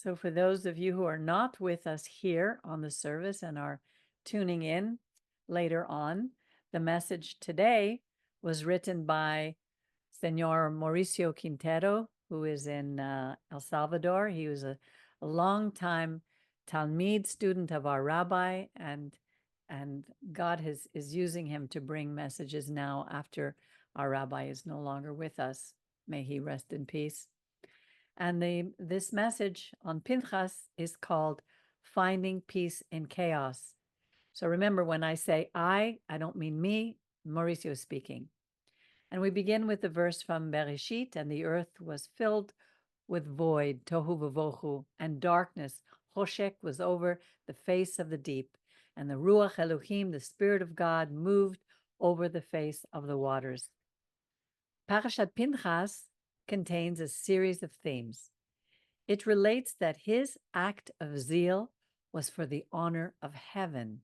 So, for those of you who are not with us here on the service and are tuning in later on, the message today was written by Senor Mauricio Quintero, who is in El Salvador. He was a long-time Talmud student of our Rabbi, and God is using him to bring messages now after our Rabbi is no longer with us. May he rest in peace. And this message on Pinchas is called Finding Peace in Chaos. So remember, when I say I don't mean me, Mauricio is speaking. And we begin with the verse from Bereshit, and the earth was filled with void, tohu vavohu, and darkness, choshek, was over the face of the deep. And the Ruach Elohim, the Spirit of God, moved over the face of the waters. Parashat Pinchas contains a series of themes. It relates that his act of zeal was for the honor of heaven.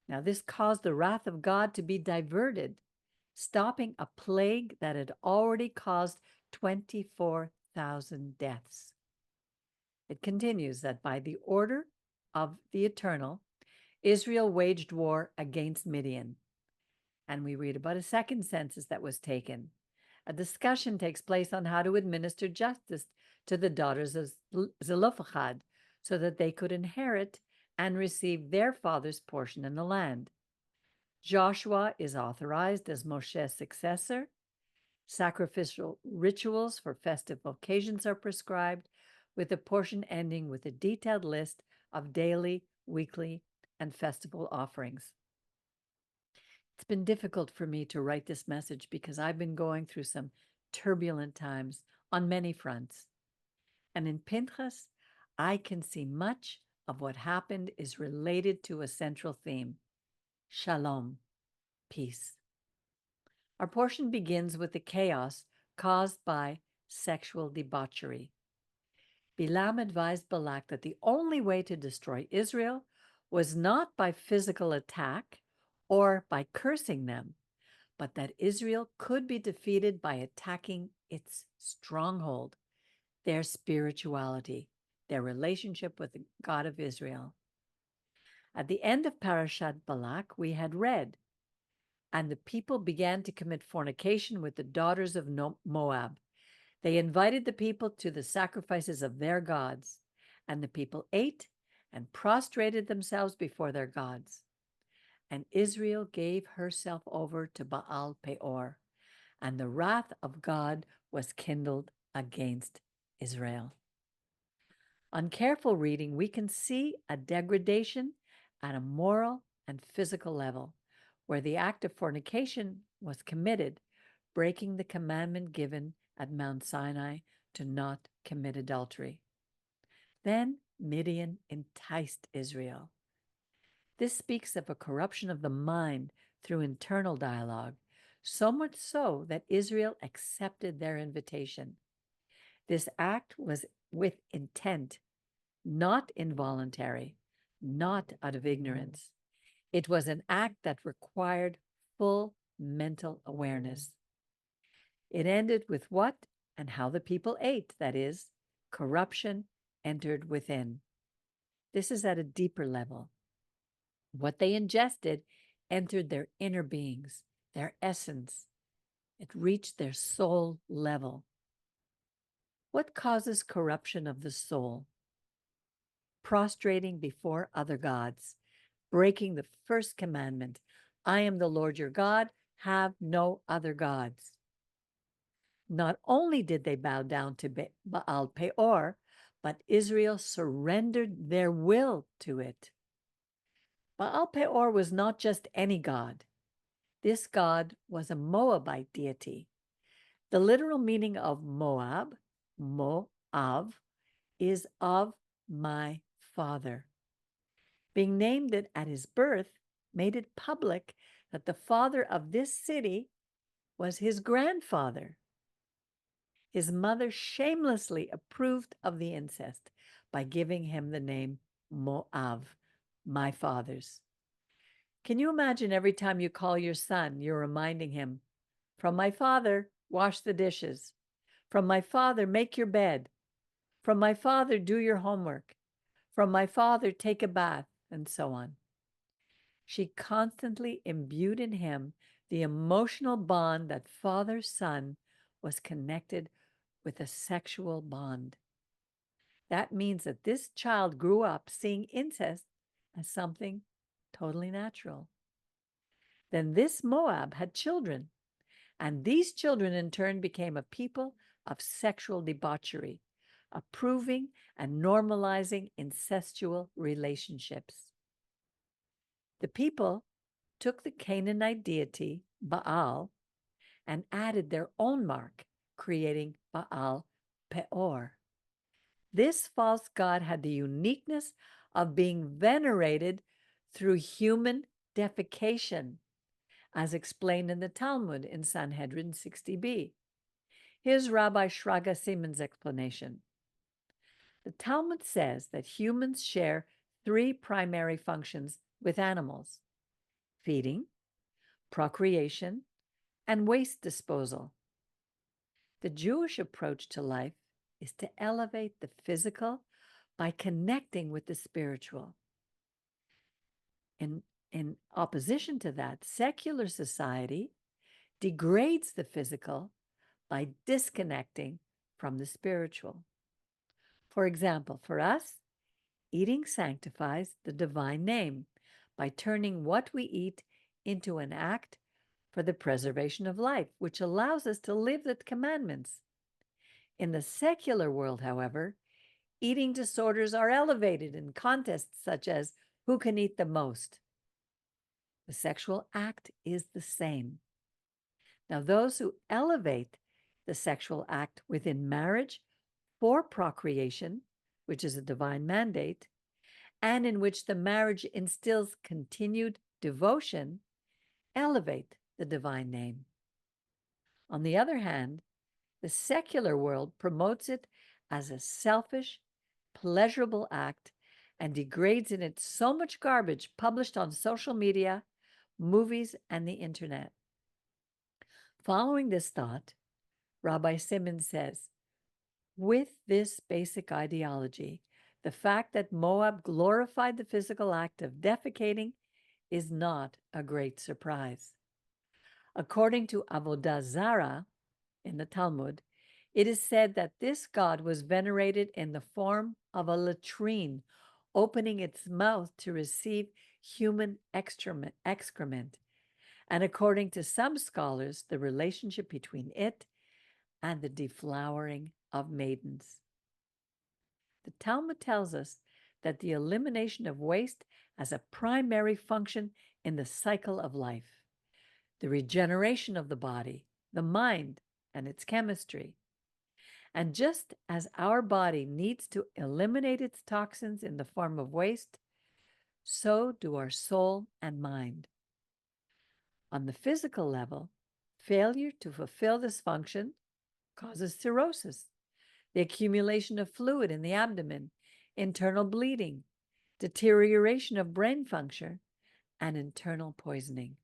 Now, this caused the wrath of God to be diverted, stopping a plague that had already caused 24,000 deaths. It continues that by the order of the Eternal, Israel waged war against Midian. And we read about a second census that was taken. A discussion takes place on how to administer justice to the daughters of Zelophehad so that they could inherit and receive their father's portion in the land. Joshua is authorized as Moshe's successor. Sacrificial rituals for festive occasions are prescribed, with a portion ending with a detailed list of daily, weekly, and festival offerings. It's been difficult for me to write this message because I've been going through some turbulent times on many fronts. And in Pinchas, I can see much of what happened is related to a central theme: shalom, peace. Our portion begins with the chaos caused by sexual debauchery. Bilam advised Balak that the only way to destroy Israel was not by physical attack or by cursing them, but that Israel could be defeated by attacking its stronghold, their spirituality, their relationship with the God of Israel. At the end of Parashat Balak, we had read, and the people began to commit fornication with the daughters of Moab. They invited the people to the sacrifices of their gods, and the people ate and prostrated themselves before their gods. And Israel gave herself over to Baal Peor, and the wrath of God was kindled against Israel. On careful reading, we can see a degradation at a moral and physical level, where the act of fornication was committed, breaking the commandment given at Mount Sinai to not commit adultery. Then Midian enticed Israel. This speaks of a corruption of the mind through internal dialogue, so much so that Israel accepted their invitation. This act was with intent, not involuntary, not out of ignorance. It was an act that required full mental awareness. It ended with what and how the people ate, that is, corruption entered within. This is at a deeper level. What they ingested entered their inner beings, their essence. It reached their soul level. What causes corruption of the soul? Prostrating before other gods, breaking the first commandment, I am the Lord your God, have no other gods. Not only did they bow down to Baal Peor, but Israel surrendered their will to it. Baal Peor was not just any god. This god was a Moabite deity. The literal meaning of Moab, Moav, is of my father. Being named it at his birth made it public that the father of this city was his grandfather. His mother shamelessly approved of the incest by giving him the name Moav, my father's. Can you imagine every time you call your son, you're reminding him, from my father, wash the dishes. From my father, make your bed. From my father, do your homework. From my father, take a bath, and so on. She constantly imbued in him the emotional bond that father-son was connected with a sexual bond. That means that this child grew up seeing incest as something totally natural. Then this Moab had children, and these children in turn became a people of sexual debauchery, approving and normalizing incestual relationships. The people took the Canaanite deity, Baal, and added their own mark, creating Baal Peor. This false god had the uniqueness of being venerated through human defecation, as explained in the Talmud in Sanhedrin 60b. Here's Rabbi Shraga Simon's explanation. The Talmud says that humans share three primary functions with animals: feeding, procreation, and waste disposal. The Jewish approach to life is to elevate the physical by connecting with the spiritual. In opposition to that, secular society degrades the physical by disconnecting from the spiritual. For example, for us, eating sanctifies the divine name by turning what we eat into an act for the preservation of life, which allows us to live the commandments. In the secular world, however, eating disorders are elevated in contests such as who can eat the most. The sexual act is the same. Now, those who elevate the sexual act within marriage for procreation, which is a divine mandate, and in which the marriage instills continued devotion, elevate the divine name. On the other hand, the secular world promotes it as a selfish, pleasurable act and degrades in it so much garbage published on social media, movies, and the internet. Following this thought, Rabbi Simmons says, with this basic ideology, the fact that Moab glorified the physical act of defecating is not a great surprise. According to Avodah Zarah in the Talmud, it is said that this god was venerated in the form of a latrine, opening its mouth to receive human excrement. And according to some scholars, the relationship between it and the deflowering of maidens. The Talmud tells us that the elimination of waste has a primary function in the cycle of life, the regeneration of the body, the mind, and its chemistry. And just as our body needs to eliminate its toxins in the form of waste, so do our soul and mind. On the physical level, failure to fulfill this function causes cirrhosis, the accumulation of fluid in the abdomen, internal bleeding, deterioration of brain function, and internal poisoning.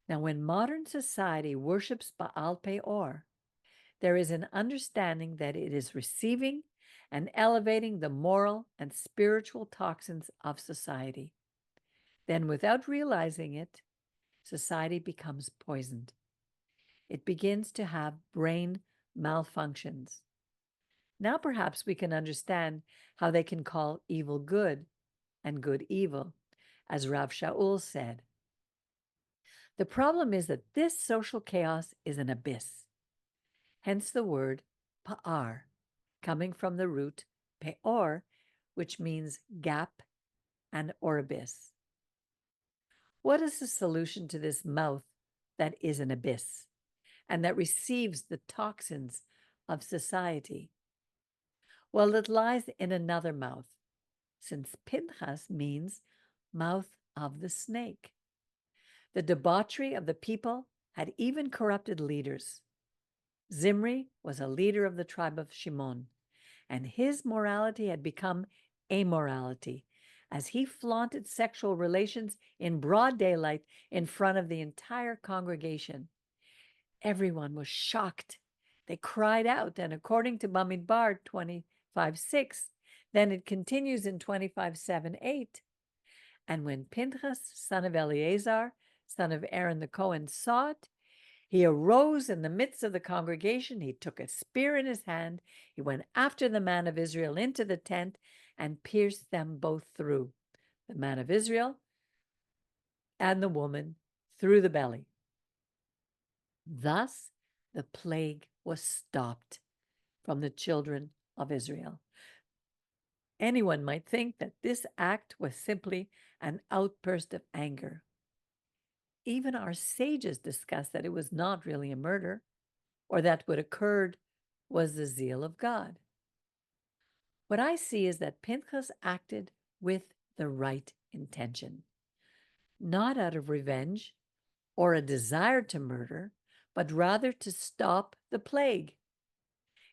Now, when modern society worships Baal Peor, there is an understanding that it is receiving and elevating the moral and spiritual toxins of society. Then, without realizing it, society becomes poisoned. It begins to have brain malfunctions. Now perhaps we can understand how they can call evil good and good evil, as Rav Shaul said. The problem is that this social chaos is an abyss, hence the word pa'ar, coming from the root peor, which means gap and or abyss. What is the solution to this mouth that is an abyss and that receives the toxins of society? Well, it lies in another mouth, since Pinchas means mouth of the snake. The debauchery of the people had even corrupted leaders. Zimri was a leader of the tribe of Shimon, and his morality had become amorality, as he flaunted sexual relations in broad daylight in front of the entire congregation. Everyone was shocked. They cried out, and according to Bamidbar 25:6, then it continues in 25:7-8. And when Pinchas, son of Eleazar, son of Aaron the Cohen, saw it, he arose in the midst of the congregation. He took a spear in his hand. He went after the man of Israel into the tent and pierced them both through, the man of Israel and the woman, through the belly. Thus the plague was stopped from the children of Israel. Anyone might think that this act was simply an outburst of anger. Even our sages discuss that it was not really a murder, or that what occurred was the zeal of God. What I see is that Pinchas acted with the right intention, not out of revenge or a desire to murder, but rather to stop the plague.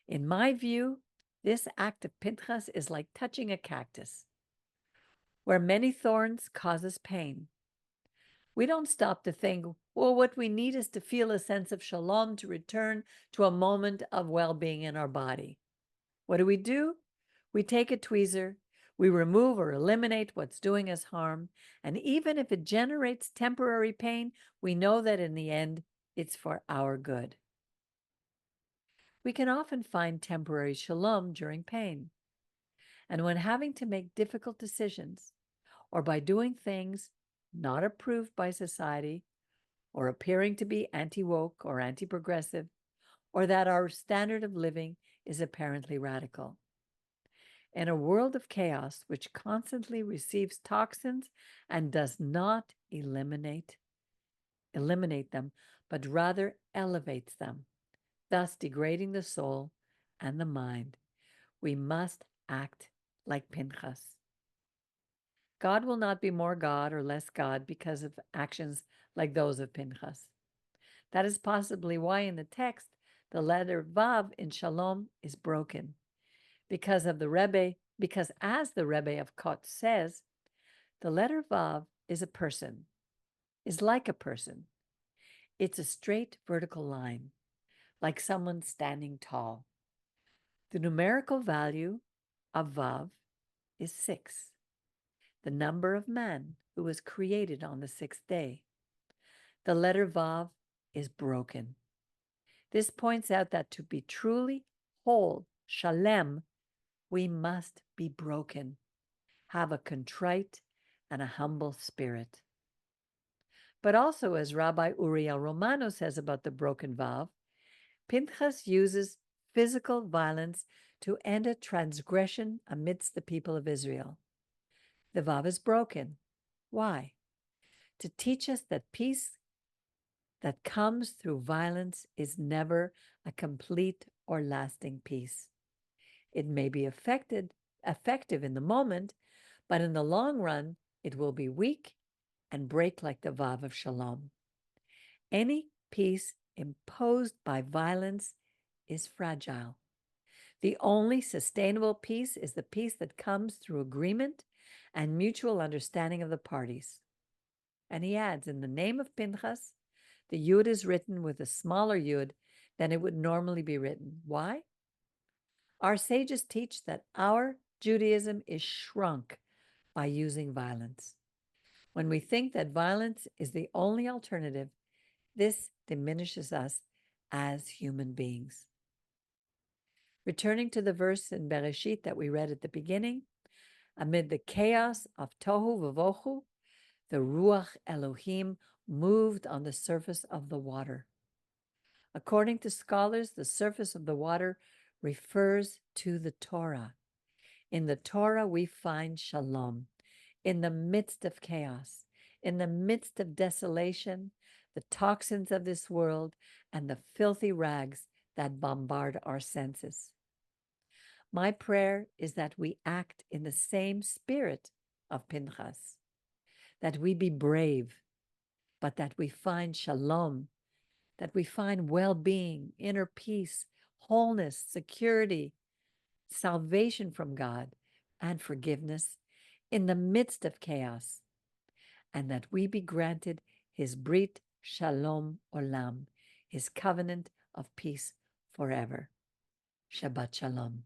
In my view, this act of Pinchas is like touching a cactus, where many thorns causes pain. We don't stop to think, well, what we need is to feel a sense of shalom, to return to a moment of well-being in our body. What do? We take a tweezer, we remove or eliminate what's doing us harm, and even if it generates temporary pain, we know that in the end, it's for our good. We can often find temporary shalom during pain. And when having to make difficult decisions, or by doing things not approved by society, or appearing to be anti-woke or anti-progressive, or that our standard of living is apparently radical. In a world of chaos which constantly receives toxins and does not eliminate them, but rather elevates them, thus degrading the soul and the mind, we must act like Pinchas. God will not be more God or less God because of actions like those of Pinchas. That is possibly why in the text the letter Vav in Shalom is broken. Because as the Rebbe of Kot says, the letter Vav is a person, is like a person. It's a straight vertical line, like someone standing tall. The numerical value of Vav is 6, the number of man who was created on the 6th day. The letter Vav is broken. This points out that to be truly whole, shalem, we must be broken, have a contrite and a humble spirit. But also, as Rabbi Uriel Romano says about the broken Vav, Pinchas uses physical violence to end a transgression amidst the people of Israel. The Vav is broken. Why? To teach us that peace that comes through violence is never a complete or lasting peace. It may be effective in the moment, but in the long run, it will be weak and break like the Vav of Shalom. Any peace imposed by violence is fragile. The only sustainable peace is the peace that comes through agreement and mutual understanding of the parties. And he adds, in the name of Pinchas, the yud is written with a smaller yud than it would normally be written. Why? Our sages teach that our Judaism is shrunk by using violence. When we think that violence is the only alternative, this diminishes us as human beings. Returning to the verse in Bereshit that we read at the beginning, amid the chaos of Tohu Vavohu, the Ruach Elohim moved on the surface of the water. According to scholars, the surface of the water refers to the Torah. In the Torah, we find shalom. In the midst of chaos, in the midst of desolation, the toxins of this world, and the filthy rags that bombard our senses. My prayer is that we act in the same spirit of Pinchas, that we be brave, but that we find shalom, that we find well-being, inner peace, wholeness, security, salvation from God, and forgiveness in the midst of chaos, and that we be granted his Brit Shalom Olam, his covenant of peace forever. Shabbat Shalom.